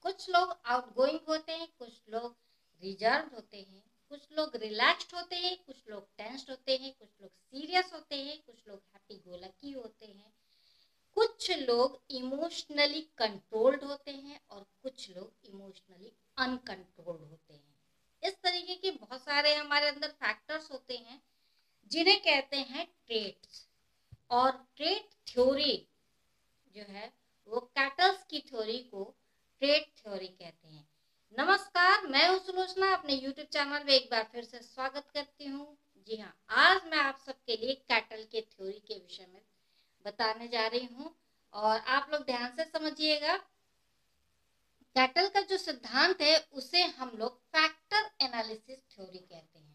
कुछ लोग आउटगोइंग होते हैं, कुछ लोग रिजर्व होते हैं, कुछ लोग रिलैक्स्ड होते हैं, कुछ लोग टेंस्ड होते हैं, कुछ लोग सीरियस होते हैं, कुछ लोग हैप्पी गो लकी होते हैं, कुछ लोग इमोशनली कंट्रोल्ड होते हैं और कुछ लोग इमोशनली अनकंट्रोल्ड होते हैं। इस तरीके के बहुत सारे हमारे अंदर फैक्टर्स होते हैं जिन्हें कहते हैं ट्रेट्स। और ट्रेट थ्योरी जो है वो कैटल्स की थ्योरी को ट्रेट थ्योरी कहते हैं। नमस्कार, मैं हूं सुलोचना, अपने YouTube चैनल में एक बार फिर से स्वागत करती हूं। जी हाँ, आज मैं आप सबके लिए कैटल के थ्योरी के विषय में बताने जा रही हूं और आप लोग ध्यान से समझिएगा। कैटल का जो सिद्धांत है उसे हम लोग फैक्टर एनालिसिस थ्योरी कहते हैं।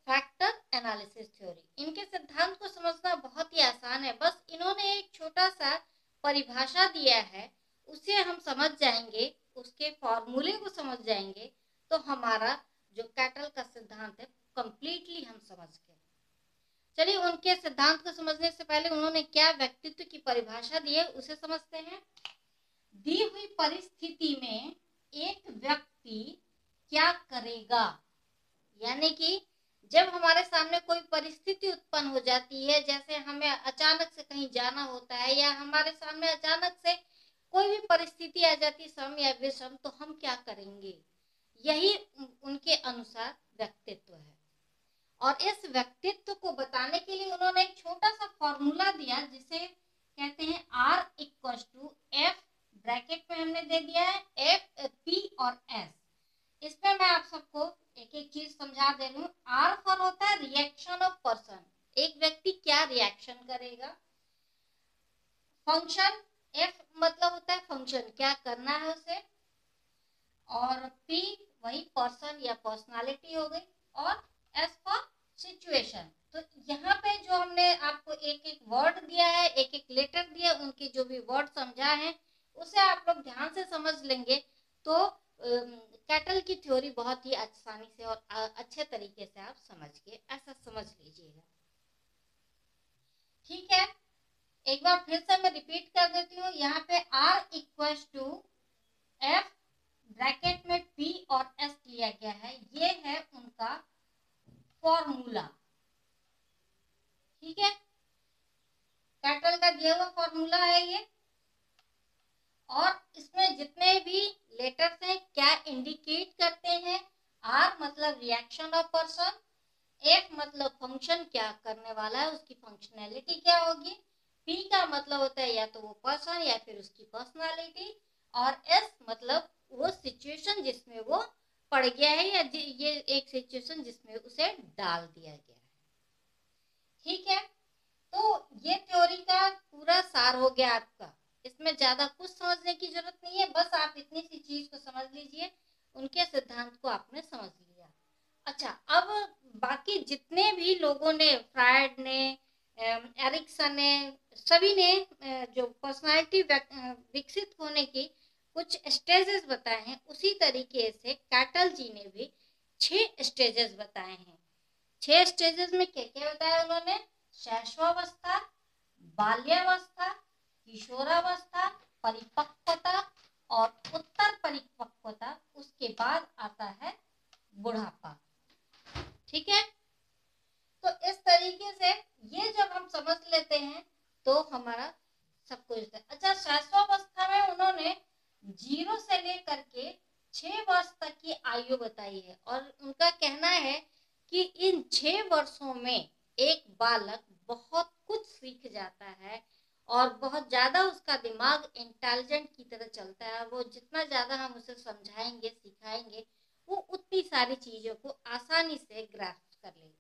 फैक्टर एनालिसिस थ्योरी, इनके सिद्धांत को समझना बहुत ही आसान है। बस इन्होंने एक छोटा सा परिभाषा दिया है, उसे हम समझ जाएंगे, उसके फॉर्मूले को समझ जाएंगे तो हमारा जो कैटल का सिद्धांत है कंप्लीटली हम समझ गए। चलिए, उनके सिद्धांत को समझने से पहले उन्होंने क्या व्यक्तित्व की परिभाषा दी है उसे समझते हैं। दी हुई परिस्थिति में एक व्यक्ति क्या करेगा, यानी कि जब हमारे सामने कोई परिस्थिति उत्पन्न हो जाती है, जैसे हमें अचानक से कहीं जाना होता है या हमारे सामने अचानक से कोई भी परिस्थिति आ जाती है, सम या विषम, तो हम क्या करेंगे, यही उनके अनुसार व्यक्तित्व है। और इस व्यक्तित्व को बताने के लिए उन्होंने एक छोटा सा फॉर्मूला दिया जिसे कहते हैं R = F, ब्रैकेट में हमने दे दिया है F, P और S। इसमें मैं आप सबको एक एक चीज समझा दे रही हूँ। R फॉर होता है रिएक्शन ऑफ पर्सन, एक व्यक्ति क्या रिएक्शन करेगा। फंक्शन, F मतलब होता है फंक्शन, क्या करना है उसे। और P वही पर्सन या पर्सनालिटी हो गई, और S फॉर सिचुएशन। तो यहाँ पे जो हमने आपको एक एक वर्ड दिया है, एक एक लेटर दिया, उनके जो भी वर्ड समझा है उसे आप लोग ध्यान से समझ लेंगे तो कैटल की थ्योरी बहुत ही आसानी से और अच्छे तरीके से आप समझ गए, ऐसा समझ लीजिएगा। ठीक है, एक बार फिर से मैं रिपीट कर देती हूँ। यहाँ पे R = F, ब्रैकेट में P और S लिया गया है, ये है उनका फॉर्मूला। ठीक है, कैटल का दिया हुआ फॉर्मूला है ये। और इसमें जितने भी लेटर्स हैं क्या इंडिकेट करते हैं। R मतलब रिएक्शन ऑफ पर्सन, F मतलब फंक्शन, क्या करने वाला है, उसकी फंक्शनैलिटी क्या होगी। P का मतलब होता है या तो वो पर्सन या फिर उसकी पर्सनालिटी, और S मतलब वो सिचुएशन जिसमें वो पड़ गया है या ये एक सिचुएशन जिसमें उसे डाल दिया गया है। ठीक है, तो ये थ्योरी का पूरा सार हो गया आपका। इसमें ज्यादा कुछ समझने की जरूरत नहीं है, बस आप इतनी सी चीज को समझ लीजिए, उनके सिद्धांत को आपने समझ लिया। अच्छा, अब बाकी जितने भी लोगों ने, फ्रायड ने, एरिक्सन ने, सभी ने जो पर्सनालिटी विकसित होने की कुछ स्टेजेस बताए हैं, उसी तरीके से कैटल जी ने भी 6 स्टेजेस बताए हैं। 6 स्टेजेस में क्या क्या बताया उन्होंने। शैशवावस्था, बाल्यावस्था, किशोरावस्था, परिपक्वता और उत्तर परिपक्वता, उसके बाद आता है बुढ़ापा। ठीक है, तो इस तरीके से ये जब हम समझ लेते हैं तो हमारा सब कुछ। अच्छा, शैशवावस्था में उन्होंने 0 से लेकर के 6 वर्ष तक की आयु बताई है, और उनका कहना है कि इन 6 वर्षों में एक बालक बहुत कुछ सीख जाता है और बहुत ज्यादा उसका दिमाग इंटेलिजेंट की तरह चलता है। वो जितना ज्यादा हम उसे समझाएंगे, सिखाएंगे, वो उतनी सारी चीजों को आसानी से ग्रास्प कर लेगा।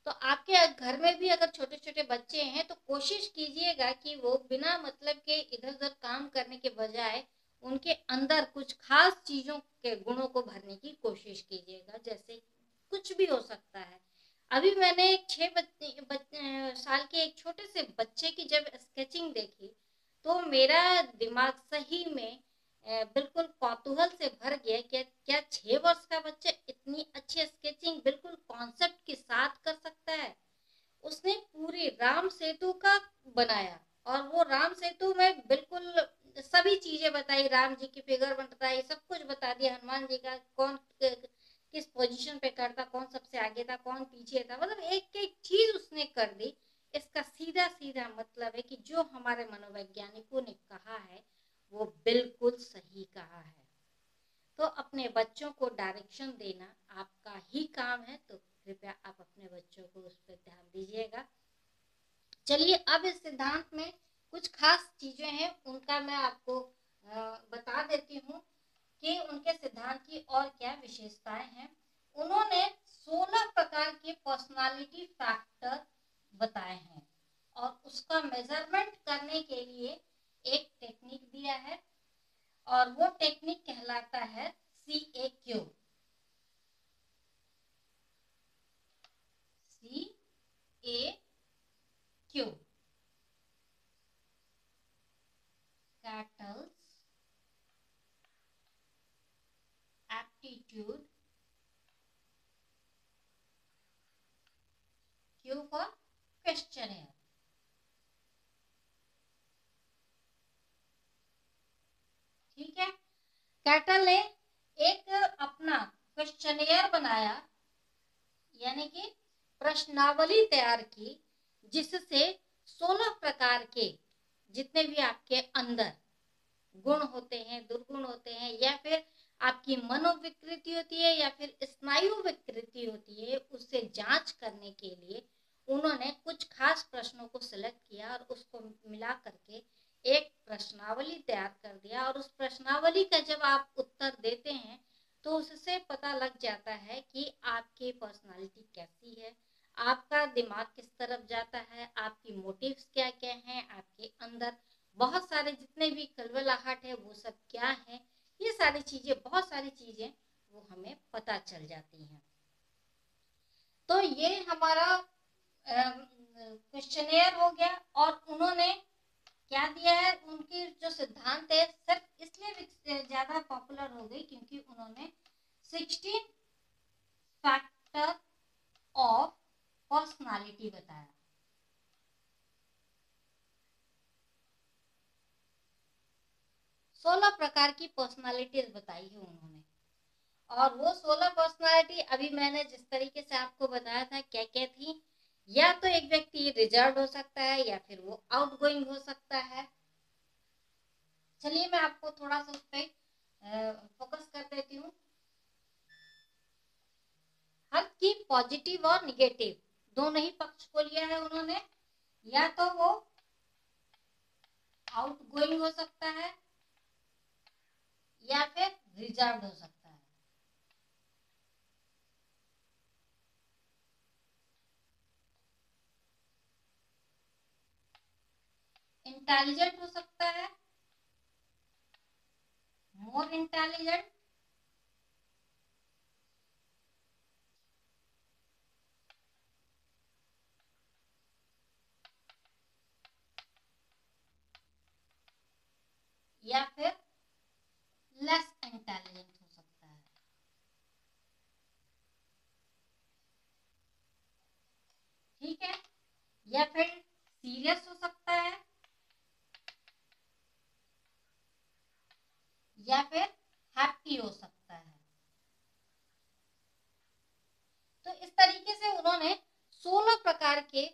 तो आपके घर में भी अगर छोटे छोटे बच्चे हैं तो कोशिश कीजिएगा कि वो बिना मतलब के इधर उधर काम करने के बजाय उनके अंदर कुछ खास चीजों के गुणों को भरने की कोशिश कीजिएगा। जैसे कुछ भी हो सकता है। अभी मैंने एक 6 साल के एक छोटे से बच्चे की जब स्केचिंग देखी तो मेरा दिमाग सही में बिल्कुल कौतूहल से भर गया कि क्या 6 वर्ष का बच्चा इतनी अच्छी स्केचिंग बिल्कुल कॉन्सेप्ट के साथ कर सकता है। उसने पूरी राम सेतु का बनाया, और वो राम सेतु में बिल्कुल सभी चीजें बताई, राम जी की फिगर बताई, सब कुछ बता दिया, हनुमान जी का कौन किस पोजीशन पे करता, कौन सबसे आगे था, कौन पीछे था, मतलब एक एक चीज उसने कर दी। इसका सीधा सीधा मतलब है कि जो हमारे मनोवैज्ञानिकों ने कहा है वो बिल्कुल सही कहा है। तो अपने बच्चों को डायरेक्शन देना आपका ही काम है, तो कृपया आप अपने बच्चों को उस पर ध्यान दीजिएगा। चलिए अब इस सिद्धांत में कुछ खास चीजें हैं, उनका मैं आपको बता देती हूँ कि उनके सिद्धांत की और क्या विशेषताएं हैं। उन्होंने 16 प्रकार के पर्सनालिटी फैक्टर बताए हैं और उसका मेजरमेंट करने के लिए एक टेक्निक दिया है और वो टेक्निक कहलाता है CAQ। CAQ Cattle's aptitude, Q for questionnaire। ठीक है, कैटल ने एक अपना क्वेश्चनियर बनाया, यानी कि प्रश्नावली तैयार की, जिससे 16 प्रकार के जितने भी आपके अंदर गुण होते हैं, दुर्गुण होते हैं, या फिर आपकी मनोविकृति होती है या फिर स्नायु विकृति होती है, उससे जांच करने के लिए उन्होंने कुछ खास प्रश्नों को सिलेक्ट किया और उसको मिला करके एक प्रश्नावली तैयार कर दिया। और उस प्रश्नावली का जब आप उत्तर देते हैं तो उससे पता लग जाता है कि आपकी पर्सनालिटी कैसी है, आपका दिमाग किस तरफ जाता है, आपकी मोटिव्स क्या क्या हैं, आपके अंदर बहुत सारे जितने भी खलबलाहट है वो सब क्या है, ये सारी चीजें, बहुत सारी चीजें वो हमें पता चल जाती हैं। तो ये हमारा क्वेश्चनियर हो गया। और उन्होंने क्या दिया है, उनकी जो सिद्धांत है सिर्फ इसलिए ज्यादा पॉपुलर हो गई क्योंकि उन्होंने 16 फैक्टर ऑफ पर्सनालिटी बताया। 16 प्रकार की पर्सनालिटीज बताई है उन्होंने। और वो 16 पर्सनालिटी अभी मैंने जिस तरीके से आपको बताया था क्या क्या थी, या तो एक व्यक्ति रिजर्व हो सकता है या फिर वो आउटगोइंग हो सकता है। चलिए मैं आपको थोड़ा सा उस पर फोकस कर देती हूँ। हर की पॉजिटिव और निगेटिव दोनों ही पक्ष को लिया है उन्होंने, या तो वो आउटगोइंग हो सकता है या फिर रिजर्व हो सकता है। इंटेलिजेंट हो सकता है, मोर इंटेलिजेंट, या फिर लेस इंटेलिजेंट हो सकता है। ठीक है, या फिर सीरियस हो सकता है या फिर हैप्पी हो सकता है। तो इस तरीके से उन्होंने 16 प्रकार के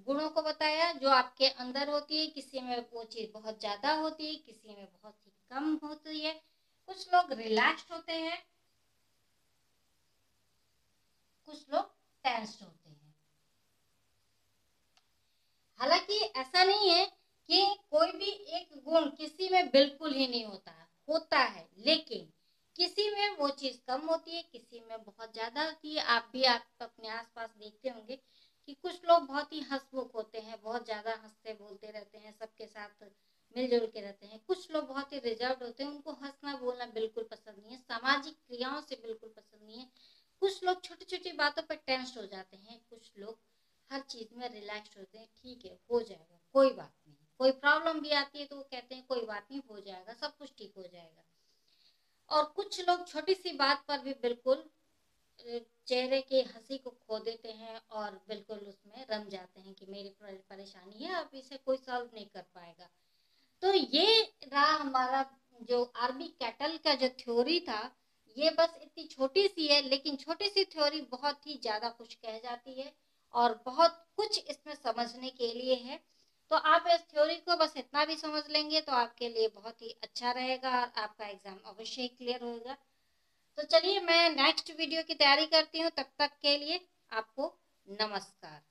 गुणों को बताया जो आपके अंदर होती है। किसी में वो चीज बहुत ज्यादा होती है, किसी में बहुत ही कम होती है। कुछ लोग रिलैक्स्ड होते हैं, कुछ लोग टेंस्ड होते हैं। हालांकि ऐसा नहीं है कि कोई भी एक गुण किसी में बिल्कुल ही नहीं होता है, होता है, लेकिन किसी में वो चीज कम होती है, किसी में बहुत ज्यादा होती है। आप भी आप अपने आसपास देखते होंगे कि कुछ लोग बहुत ही हंसमुख होते हैं, बहुत ज्यादा हंसते बोलते रहते हैं, सबके साथ मिलजुल के रहते हैं। कुछ लोग बहुत ही रिजर्व होते हैं, उनको हंसना बोलना बिल्कुल पसंद नहीं है, सामाजिक क्रियाओं से बिल्कुल पसंद नहीं है। कुछ लोग छोटी छोटी बातों पर टेंस हो जाते हैं, कुछ लोग हर चीज में रिलैक्स होते हैं। ठीक है, हो जाएगा, कोई बात नहीं। कोई प्रॉब्लम भी आती है तो वो कहते हैं कोई बात नहीं, हो जाएगा, सब कुछ ठीक हो जाएगा। और कुछ लोग छोटी सी बात पर भी बिल्कुल चेहरे की हंसी को खो देते हैं और बिल्कुल उसमें रम जाते हैं कि मेरी परेशानी है, अब इसे कोई सॉल्व नहीं कर पाएगा। तो ये रहा हमारा जो आरबी कैटल का जो थ्योरी था ये बस इतनी छोटी सी है, लेकिन छोटी सी थ्योरी बहुत ही ज्यादा कुछ कह जाती है और बहुत कुछ इसमें समझने के लिए है। तो आप इस थ्योरी को बस इतना भी समझ लेंगे तो आपके लिए बहुत ही अच्छा रहेगा और आपका एग्जाम अवश्य ही क्लियर होगा। तो चलिए मैं नेक्स्ट वीडियो की तैयारी करती हूँ, तब तक के लिए आपको नमस्कार।